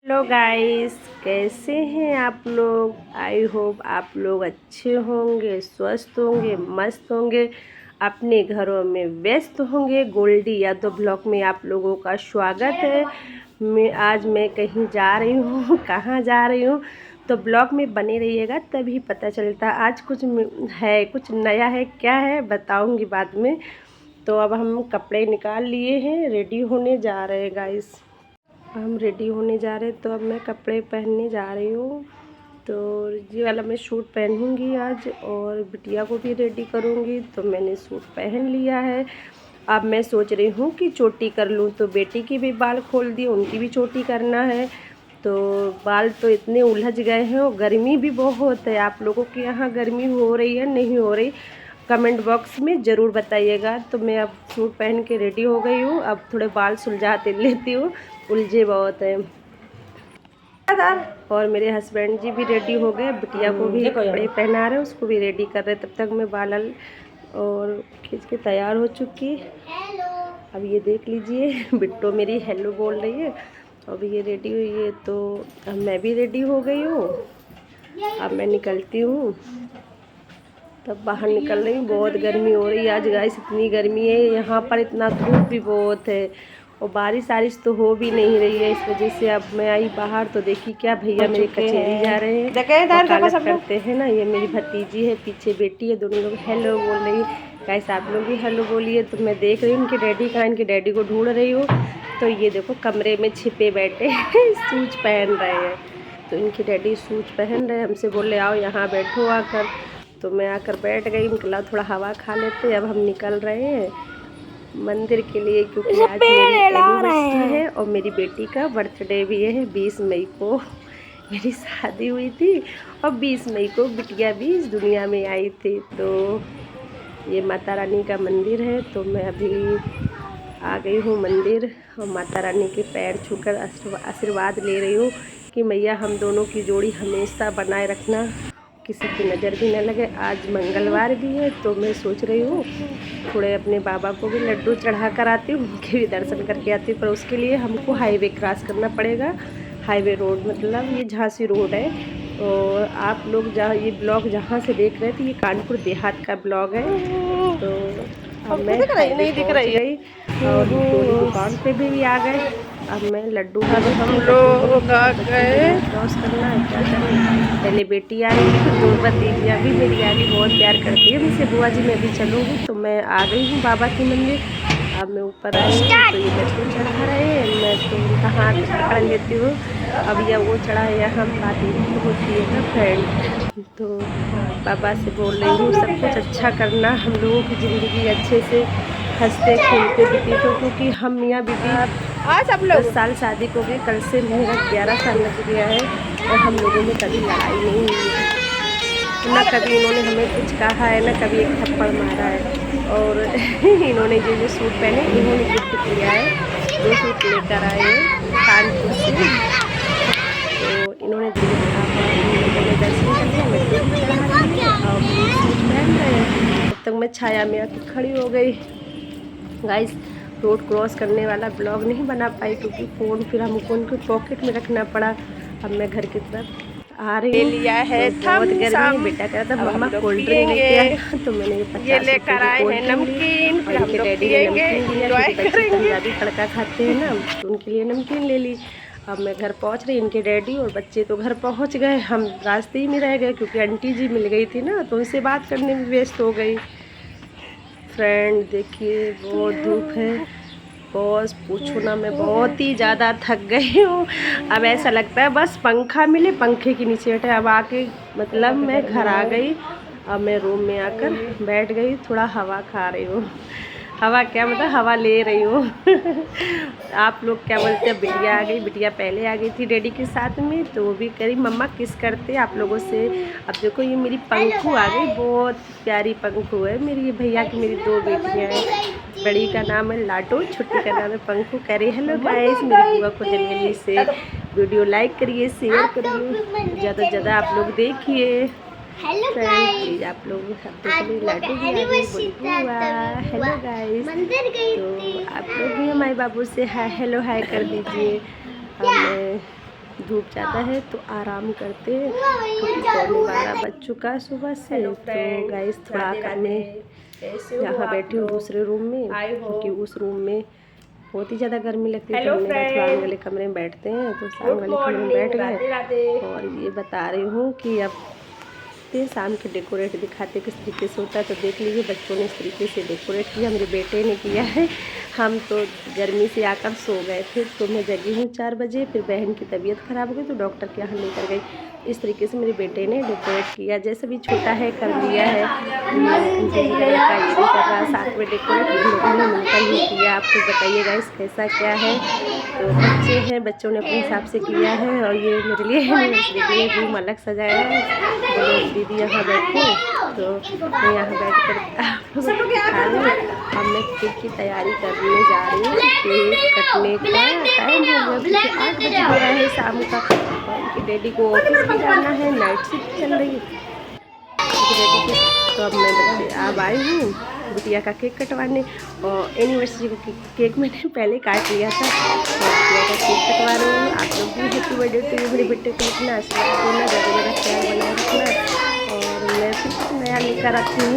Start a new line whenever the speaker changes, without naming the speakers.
Hello guys, कैसे हैं आप लोग। आई होप आप लोग अच्छे होंगे, स्वस्थ होंगे, मस्त होंगे, अपने घरों में व्यस्त होंगे। गोल्डी यादव ब्लॉग में आप लोगों का स्वागत है। मैं कहीं जा रही हूँ कहाँ जा रही हूँ तो ब्लॉग में बने रहिएगा, तभी पता चलता। आज कुछ है, कुछ नया है, क्या है बताऊँगी बाद में। तो अब हम कपड़े निकाल लिए हैं, रेडी होने जा रहे हैं गाइस। हम रेडी होने जा रहे हैं, तो अब मैं कपड़े पहनने जा रही हूँ। तो ये वाला मैं सूट पहनूंगी आज, और बिटिया को भी रेडी करूँगी। तो मैंने सूट पहन लिया है। अब मैं सोच रही हूँ कि चोटी कर लूँ, तो बेटी की भी बाल खोल दिए, उनकी भी चोटी करना है। तो बाल तो इतने उलझ गए हैं, और गर्मी भी बहुत है। आप लोगों के यहाँ गर्मी हो रही है नहीं हो रही, कमेंट बॉक्स में ज़रूर बताइएगा। तो मैं अब सूट पहन के रेडी हो गई हूँ। अब थोड़े बाल सुलझाते लेती हूँ, उलझे बहुत हैं। और मेरे हस्बैंड जी भी रेडी हो गए, बिटिया को भी कपड़े पहना रहे, उसको भी रेडी कर रहे। तब तक मैं बाल और खींच के तैयार हो चुकी। अब ये देख लीजिए, बिट्टो मेरी हेलो बोल रही है। अब ये रेडी हुई है, तो अब मैं भी रेडी हो गई हूँ। अब मैं निकलती हूँ, तब बाहर निकल रही हूँ। बहुत गर्मी हो रही है आज गाइस, इतनी गर्मी है यहाँ पर, इतना धूप भी बहुत है, और बारिश तो हो भी नहीं रही है। इस वजह से अब मैं आई बाहर, तो देखी क्या भैया मेरे कचहरी जा रहे हैं, वकालत करते हैं ना। ये मेरी भतीजी है, पीछे बेटी है, दोनों लोग हेलो बोल रही है। गाइस आप लोग भी हेलो बोलिए। तो मैं देख रही हूँ इनके डैडी कहाँ, इनके डैडी को ढूंढ रही हूँ। तो ये देखो कमरे में छिपे बैठे सूट पहन रहे हैं। तो इनके डैडी सूट पहन रहे हैं, हमसे बोले आओ यहाँ बैठो आकर। तो मैं आकर बैठ गई, निकला थोड़ा हवा खा लेते। अब हम निकल रहे हैं मंदिर के लिए, क्योंकि आज मेरी एनिवर्सरी है और मेरी बेटी का बर्थडे भी है। 20 मई को मेरी शादी हुई थी, और 20 मई को बिटिया भी इस दुनिया में आई थी। तो ये माता रानी का मंदिर है। तो मैं अभी आ गई हूँ मंदिर, और माता रानी के पैर छूकर आशीर्वाद ले रही हूँ कि मैया हम दोनों की जोड़ी हमेशा बनाए रखना, किसी की नज़र भी न लगे। आज मंगलवार भी है, तो मैं सोच रही हूँ थोड़े अपने बाबा को भी लड्डू चढ़ा कर आती हूँ, उनके भी दर्शन करके आती हूँ। पर उसके लिए हमको हाईवे क्रॉस करना पड़ेगा। हाईवे रोड मतलब ये झांसी रोड है। और आप लोग जहाँ ये ब्लॉग जहाँ से देख रहे थे, ये कानपुर देहात का ब्लॉग है। तो अब मैं हाईवे पहुँच गई, और दुकान पे भी आ गए। अब मैं लड्डू हम लोग आ गए। क्रॉस करना है, क्या करना। पहले बेटी आई, दो भतीजियाँ भी मेरी आ गई, बहुत प्यार करती है मुझसे। बुआ जी मैं भी चलूँगी। तो मैं आ गई हूँ बाबा के मंदिर। अब मैं ऊपर आई हूँ, तो ये लड्डू चढ़ा रहे हैं, मैं तो उनका हाथ पकड़ लेती हूँ। अब यह वो चढ़ा है, यहाँ बात होती है ना फ्रेंड। तो बाबा से बोल रही हूँ सब कुछ अच्छा करना, हम लोगों की ज़िंदगी अच्छे से हंसते खेलते बीती। तो क्योंकि हम मियाँ बीबी आज सब लोग 10 साल शादी को गए, कल से मेरा 11 साल लग गया है, और हम लोगों में कभी लड़ाई नहीं हुई है, ना कभी इन्होंने हमें कुछ कहा है, ना कभी एक थप्पड़ मारा है। और इन्होंने जो सूट पहने, इन्होंने गिफ्ट किया है, 2 सूट लेकर आए हैं कानपुर से। तो इन्होंने दर्शन कर लिया, लड्डू भी चढ़ा लिए, और सूट पहन रहे हैं। तब तक मैं छाया में आके खड़ी हो गई। गाइस रोड क्रॉस करने वाला ब्लॉग नहीं बना पाई, क्योंकि फ़ोन फिर हमको उनके पॉकेट में रखना पड़ा। अब मैं घर की तरफ आ रही हूँ, लिया है तो बहुत गर्मी है। बेटा कह रहा था मम्मा कोल्ड ड्रिंक लेके आया, तो मैंने ये लेकर आए हैं नमकीन। और इनके डैडी ने नमकीन लिया, क्योंकि बच्चे पंजाबी तड़का खाते हैं ना, तो उनके लिए नमकीन ले ली। अब मैं घर पहुंच रही, इनके डैडी और बच्चे तो घर पहुंच गए, हम रास्ते ही में रह गए, क्योंकि आंटी जी मिल गई थी ना, तो उनसे बात करने में व्यस्त हो गई। फ्रेंड देखिए बहुत धूप है, बस पूछो ना, मैं बहुत ही ज़्यादा थक गई हूँ। अब ऐसा लगता है बस पंखा मिले, पंखे के नीचे बैठे। अब आके मतलब मैं घर आ गई, अब मैं रूम में आकर बैठ गई, थोड़ा हवा खा रही हूँ। हवा क्या मतलब, हवा ले रही हूँ। आप लोग क्या बोलते हैं। बिटिया आ गई, बिटिया पहले आ गई थी डैडी के साथ में, तो वो भी करी मम्मा किस करते आप लोगों से। अब देखो ये मेरी पंखू आ गई, बहुत प्यारी पंखू है मेरी। ये भैया की मेरी 2 बेटियाँ हैं, बड़ी का नाम है लाडो, छोटी का नाम है पंखू। कह रही हेलो गाइस, मेरी बुआ को जल्दी से वीडियो लाइक करिए, शेयर करिए, ज़्यादा से ज़्यादा आप लोग देखिए। फ्रेंड आप लोग लाडू भी आ गई, बोली बुआ हेलो गाइस। तो आप लोग भी हमारे बाबू से हाय हेलो हाय कर दीजिए। मैं धूप ज़्यादा है तो आराम करते हैं, क्योंकि 12:15 बज चुका है सुबह से। तो गाइस थोड़ा आकर मैं यहाँ बैठी हूँ दूसरे रूम में, क्योंकि उस रूम में बहुत ही ज़्यादा गर्मी लगती है। तो हमने कहा थोड़ा आगे वाले कमरे में बैठते हैं, तो सामने वाले कमरे में बैठ गए। और ये बता रही हूँ कि अब शाम के डेकोरेट दिखाते किस तरीके से होता है। तो देख लीजिए बच्चों ने इस तरीके से डेकोरेट किया, मेरे बेटे ने किया है। हम तो गर्मी से आकर सो गए थे, तो मैं जगी हूँ 4 बजे। फिर बहन की तबीयत ख़राब हो गई तो डॉक्टर के यहाँ लेकर गई। इस तरीके से मेरे बेटे ने डेकोरेट किया, जैसे भी छोटा है कर लिया है। लड़का ये भी कर रहा है साथ में डेकोरेट, हम लोगों ने मिलकर ही किया। आपको बताइएगा इस कैसा क्या है। तो बच्चे हैं, बच्चों ने अपने हिसाब से किया है। और ये मेरे लिए एनिवर्सरी के लिए रूम अलग सजाया है। बोलो दीदी यहाँ बैठो, तो मैं यहाँ बैठ कर आप लोगों को दिखा रही हूँ। अब मैं केक की तैयारी करने जा रही हूँ। केक कटने का टाइम हो गया, 8 बज गया है शाम का। और उनके डैडी को ऑफिस भी जाना है, नाइट शिफ्ट चल रही है डैडी की। तो अब मैं अब आई हूँ बिटिया का केक कटवाने। और एनिवर्सरी का केक मैंने पहले काट लिया था, और बिटिया का केक कटवा रही हूँ। आप लोग भी हैप्पी बर्थडे टू यू। मेरे बेटे को इतना आशीर्वाद देना, ज़्यादा ज़्यादा ख्याल बनाए रखना। और मैं फिर नया लेकर आती हूँ।